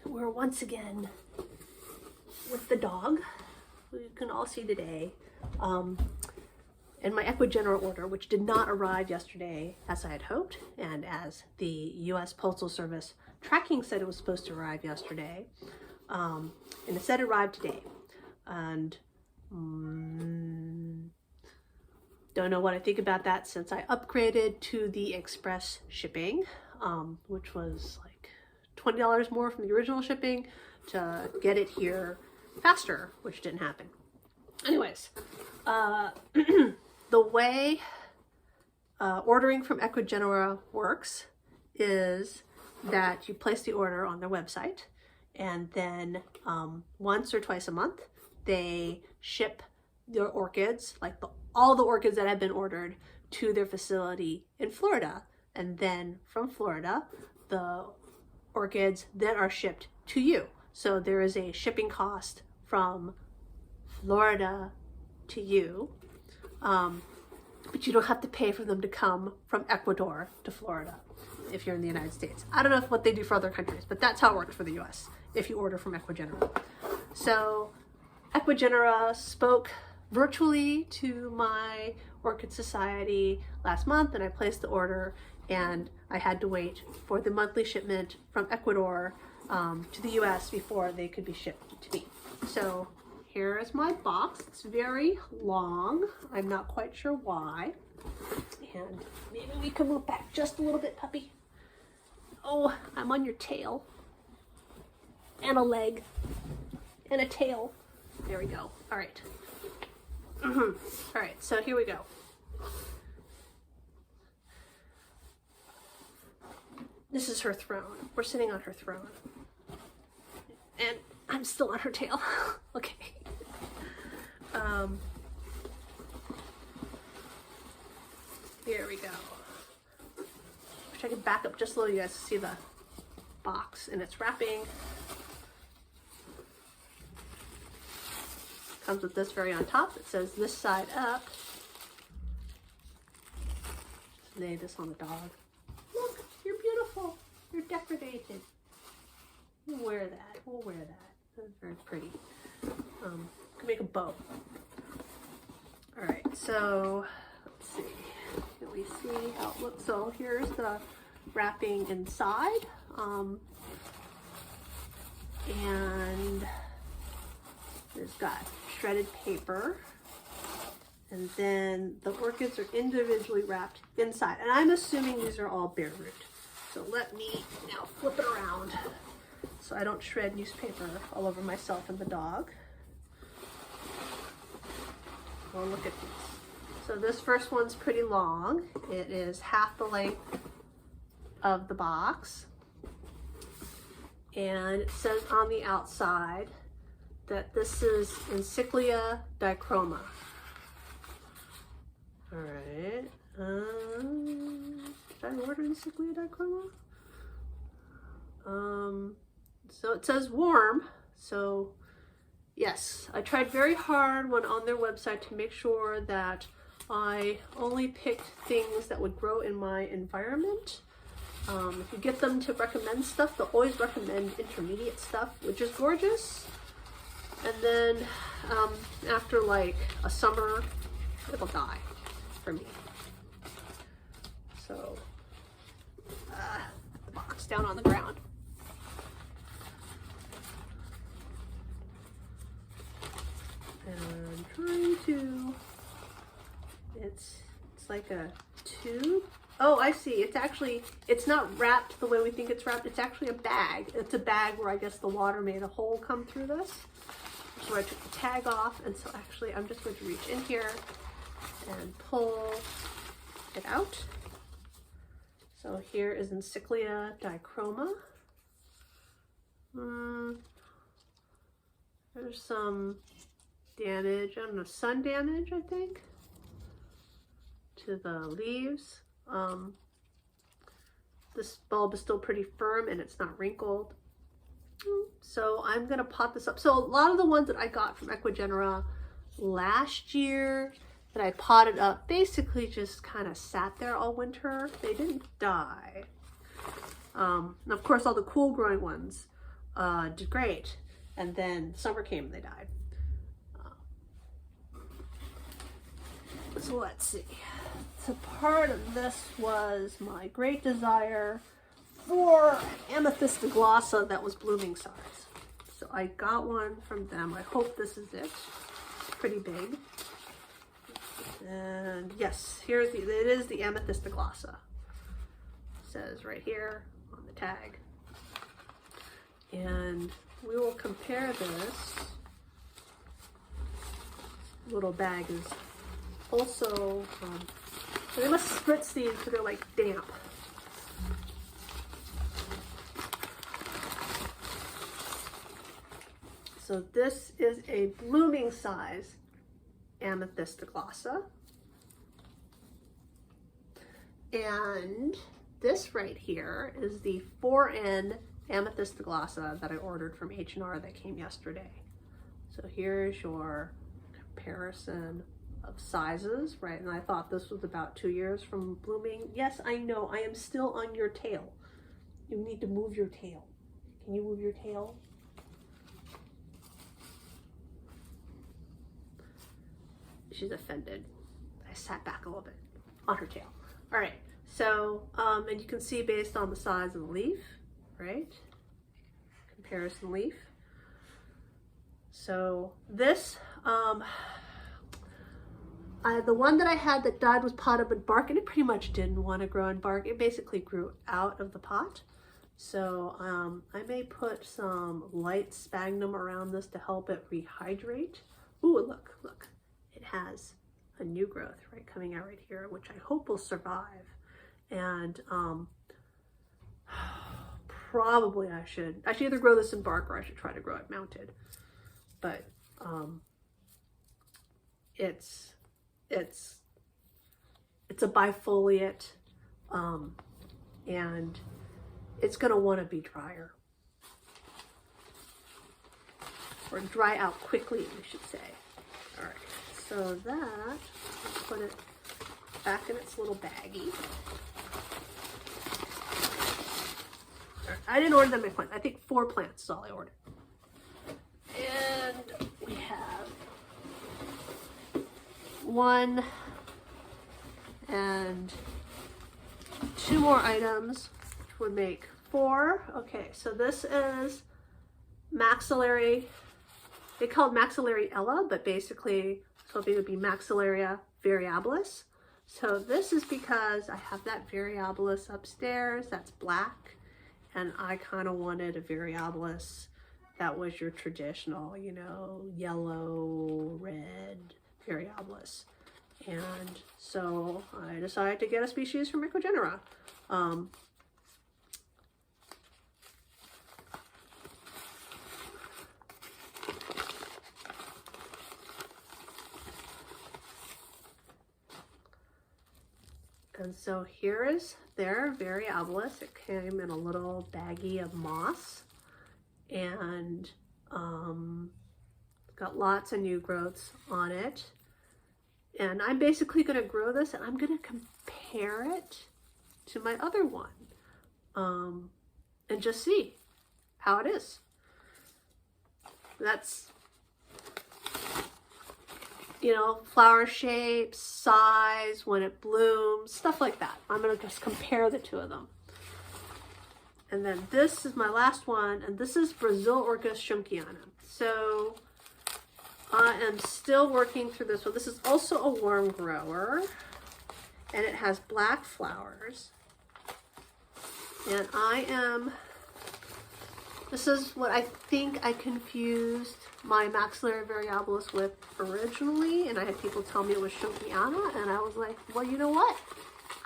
we're once again with the dog. You can all see today. And my Ecuagenera order, which did not arrive yesterday as I had hoped, and as the U.S. Postal Service tracking said it was supposed to arrive yesterday, and it said it arrived today. And don't know what I think about that since I upgraded to the express shipping, which was like $20 more from the original shipping to get it here faster, which didn't happen. Anyways, the way ordering from Ecuagenera works is that you place the order on their website, and then once or twice a month they ship your orchids, like all the orchids that have been ordered, to their facility in Florida, and then from Florida the orchids then are shipped to you. So there is a shipping cost from Florida to you, but you don't have to pay for them to come from Ecuador to Florida if you're in the United States. I don't know what they do for other countries, but that's how it works for the US if you order from Ecuagenera. So Ecuagenera spoke virtually to my Orchid Society last month, and I placed the order, and I had to wait for the monthly shipment from Ecuador to the US before they could be shipped to me. So here is my box. It's very long. I'm not quite sure why. And maybe we can move back just a little bit, puppy. Oh, I'm on your tail. And a leg. And a tail. There we go. All right. All right, so here we go. This is her throne. We're sitting on her throne. And I'm still on her tail. Okay. Here we go. Wish I could back up just a little, you guys to see the box and its wrapping. Comes with this very on top. It says this side up. Just lay this on the dog. Look, you're beautiful. You're decorated. We'll wear that. We'll wear that. That's very pretty. Can make a bow. All right, so let's see. Can we see how it looks? So here's the wrapping inside, and there's got shredded paper, and then the orchids are individually wrapped inside. And I'm assuming these are all bare root. So let me now flip it around so I don't shred newspaper all over myself and the dog. Oh, look at these. So this first one's pretty long. It is half the length of the box. And it says on the outside that this is Encyclia dichroma. All right. Did I order Encyclia dichroma? So it says warm. So yes, I tried very hard when on their website to make sure that I only picked things that would grow in my environment. If you get them to recommend stuff, they'll always recommend intermediate stuff, which is gorgeous. And then after like a summer, it'll die for me. So, the box down on the ground. And I'm trying to, it's like a tube. Oh, I see. It's not wrapped the way we think it's wrapped. It's actually a bag. It's a bag where I guess the water made a hole come through this. So I took the tag off, and so actually I'm just going to reach in here and pull it out. So here is Encyclia dichroma. There's some damage, I don't know, sun damage, I think, to the leaves. This bulb is still pretty firm and it's not wrinkled. So I'm gonna pot this up. So a lot of the ones that I got from Ecuagenera last year that I potted up basically just kind of sat there all winter. They didn't die. And of course all the cool growing ones did great. And then summer came and they died. So let's see. So part of this was my great desire for amethyst glossa that was blooming size. So I got one from them. I hope this is it. It's pretty big. And yes, it is the amethyst glossa. It says right here on the tag. And we will compare this. Little bag is also, they must spritz these because they're like damp. So this is a blooming size amethyst glossa. And this right here is the 4N amethyst glossa that I ordered from H&R that came yesterday. So here's your comparison of sizes, right? And I thought this was about 2 years from blooming. Yes, I know, I am still on your tail. You need to move your tail. Can you move your tail? She's offended. I sat back a little bit on her tail. All right, so, and you can see based on the size of the leaf, right? Comparison leaf. So this, the one that I had that died was potted with bark, and it pretty much didn't want to grow in bark. It basically grew out of the pot. So I may put some light sphagnum around this to help it rehydrate. Ooh, look, look. It has a new growth, right, coming out right here, which I hope will survive. And probably I should either grow this in bark or I should try to grow it mounted. But it's a bifoliate, and it's gonna want to be drier, or dry out quickly, we should say. All right, so that, let's put it back in its little baggie. Right, I didn't order them in plants. I think 4 plants is all I ordered. And we have 1 and 2 more items, which would make 4. Okay, so this is maxillary. They call it maxillary ella, but basically something would be maxillaria variabilis. So this is because I have that variabilis upstairs that's black, and I kind of wanted a variabilis that was your traditional, you know, yellow, red variabilis. And so I decided to get a species from Ecuagenera. And so here is their variabilis. It came in a little baggie of moss, and got lots of new growths on it. And I'm basically going to grow this, and I'm going to compare it to my other one, and just see how it is. That's, you know, flower shapes, size, when it blooms, stuff like that. I'm going to just compare the 2 of them. And then this is my last one, and this is Brazil Orchis Schunkiana. So I am still working through this one. This is also a warm grower, and it has black flowers. And this is what I think I confused my maxillary variabilis with originally, and I had people tell me it was Schunkiana, and I was like, well, you know what?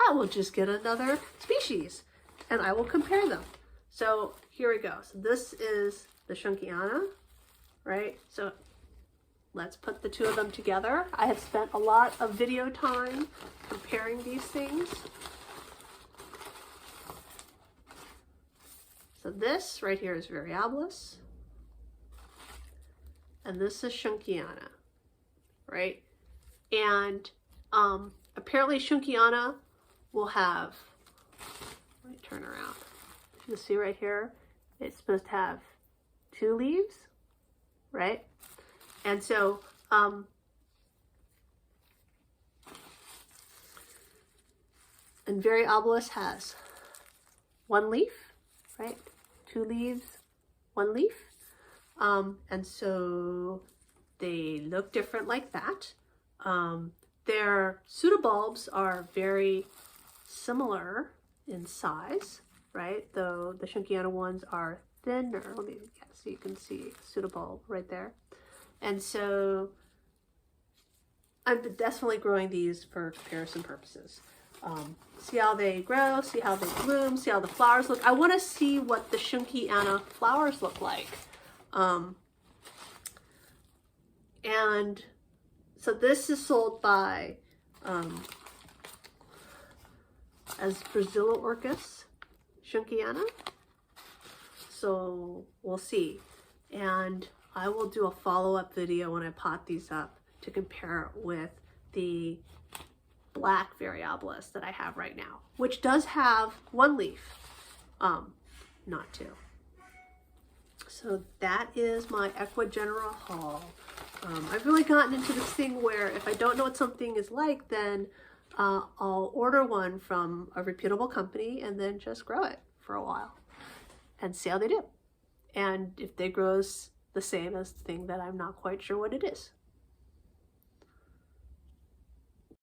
I will just get another species, and I will compare them. So here we go. So this is the Schunkiana, right? So let's put the 2 of them together. I have spent a lot of video time comparing these things. So this right here is variabilis, and this is Schunkiana, right? And apparently Schunkiana will have, let me turn around. You see right here, it's supposed to have 2 leaves, right? And so, and variabilis has 1 leaf, right? 2 leaves, 1 leaf. And so they look different like that. Their pseudobulbs are very similar in size, right? Though the Schunkiana ones are thinner. Let me, yeah, so you can see pseudobulb right there. And so I'm definitely growing these for comparison purposes. See how they grow, see how they bloom, see how the flowers look. I want to see what the Schunkiana flowers look like. And so this is sold by as Brazilo-orchis Schunkiana. So we'll see. And I will do a follow-up video when I pot these up to compare it with the black variabilis that I have right now, which does have 1 leaf, not 2. So that is my Ecuagenera haul. I've really gotten into this thing where if I don't know what something is like, then I'll order one from a reputable company and then just grow it for a while and see how they do. And if they grow the same as the thing that I'm not quite sure what it is.